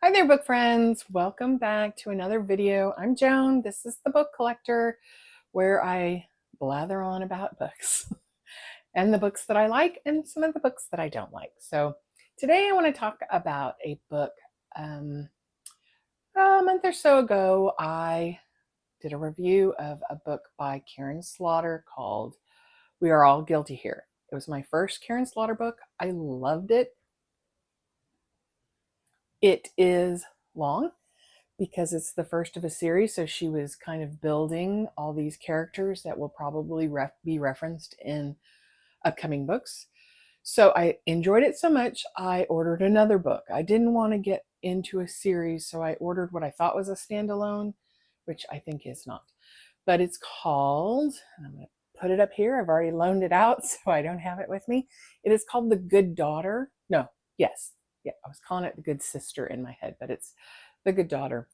Hi there, book friends. Welcome back to another video. I'm Joan. This is the Book Collector, where I blather on about books and the books that I like and some of the books that I don't like. So today I want to talk about a book. Um, a month or so ago, I did a review of a book by Karin Slaughter called We Are All Guilty Here. It was my first Karin Slaughter book. I loved it. It is long because it's the first of a series. So she was kind of building all these characters that will probably be referenced in upcoming books. So I enjoyed it so much, I ordered another book. I didn't want to get into a series, so I ordered what I thought was a standalone, which I think is not. But it's called, and I'm going to put it up here. I've already loaned it out, so I don't have it with me. It is called The Good Daughter. No, yes. Yeah, I was calling it The Good Sister in my head, but it's The Good Daughter.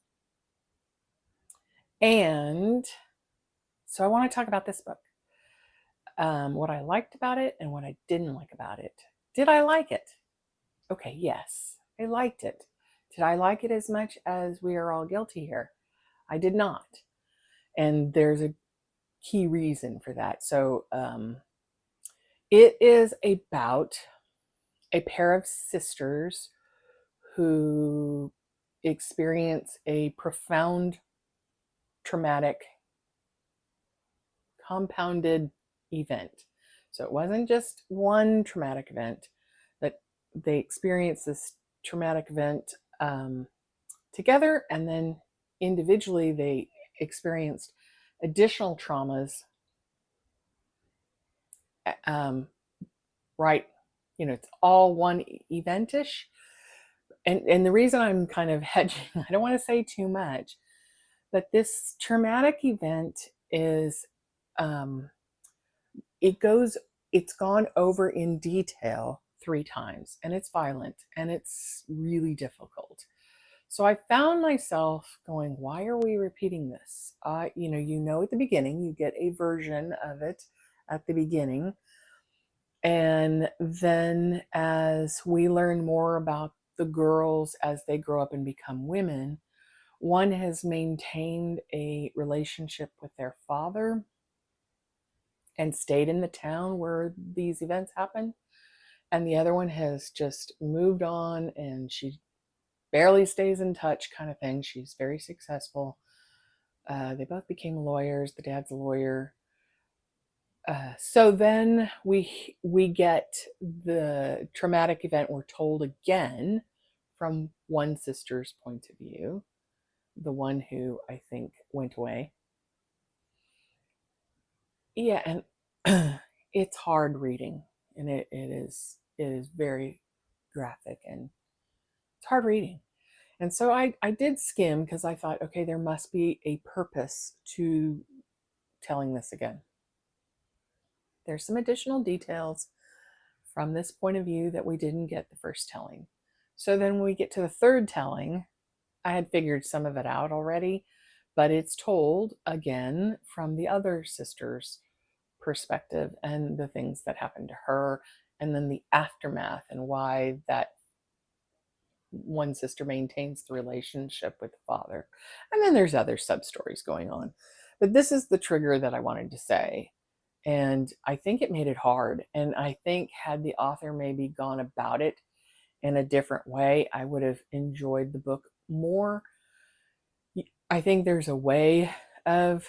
And so I want to talk about this book. What I liked about it and what I didn't like about it. Did I like it? Okay, yes, I liked it. Did I like it as much as We Are All Guilty Here? I did not. And there's a key reason for that. So it is about a pair of sisters who experience a profound traumatic compounded event. So it wasn't just one traumatic event, but they experienced this traumatic event together, and then individually they experienced additional traumas. Right, it's all one eventish, and the reason I'm kind of hedging, I don't want to say too much, but this traumatic event is um, it's gone over in detail 3 times, and it's violent and it's really difficult. So I found myself going, why are we repeating this? At the beginning, you get a version of it at the beginning. And then as we learn more about the girls as they grow up and become women, one has maintained a relationship with their father and stayed in the town where these events happen. And the other one has just moved on, and she barely stays in touch, kind of thing. She's very successful. They both became lawyers. The dad's a lawyer. So then we get the traumatic event. We're told again from one sister's point of view, the one who I think went away. Yeah, and it's hard reading, and it is very graphic, and it's hard reading. And so I did skim because I thought, okay, there must be a purpose to telling this again. There's some additional details from this point of view that we didn't get the first telling. So then when we get to the third telling, I had figured some of it out already, but it's told again from the other sister's perspective and the things that happened to her, and then the aftermath and why that one sister maintains the relationship with the father. And then there's other sub stories going on. But this is the trigger that I wanted to say. And I think it made it hard. And I think had the author maybe gone about it in a different way, I would have enjoyed the book more. I think there's a way of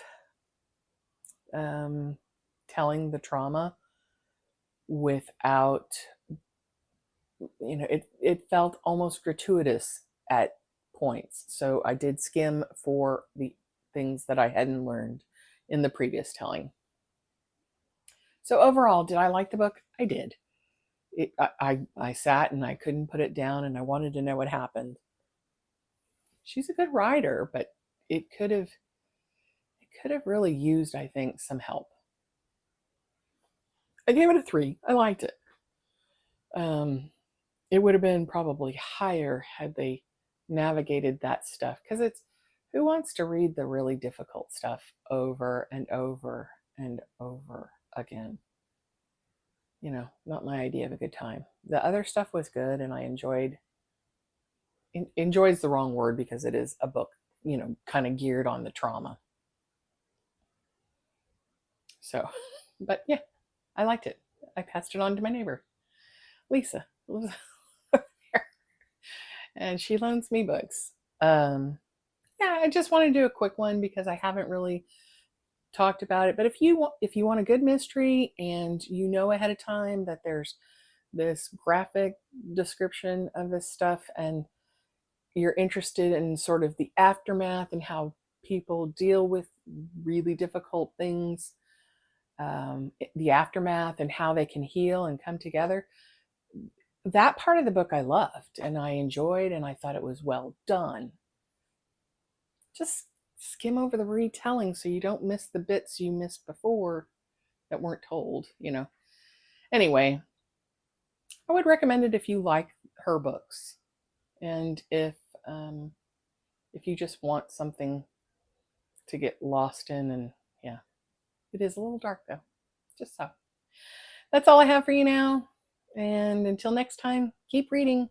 telling the trauma without, it felt almost gratuitous at points. So I did skim for the things that I hadn't learned in the previous telling. So overall, did I like the book? I did. I sat and I couldn't put it down, and I wanted to know what happened. She's a good writer, but it could have really used, I think, some help. I gave it a 3. I liked it. It would have been probably higher had they navigated that stuff, because it's, who wants to read the really difficult stuff over and over and over again? Not my idea of a good time. The other stuff was good, and I enjoyed enjoys the wrong word because it is a book, kind of geared on the trauma. So, but yeah, I liked it. I passed it on to my neighbor, Lisa, and she loans me books. Yeah, I just want to do a quick one because I haven't really talked about it. But if you want a good mystery and you know ahead of time that there's this graphic description of this stuff, and you're interested in sort of the aftermath and how people deal with really difficult things, the aftermath and how they can heal and come together, that part of the book I loved and I enjoyed, and I thought it was well done. Just skim over the retelling so you don't miss the bits you missed before that weren't told. Anyway, I would recommend it if you like her books, and if you just want something to get lost in. And yeah, it is a little dark though. Just so. That's all I have for you now. And until next time, keep reading.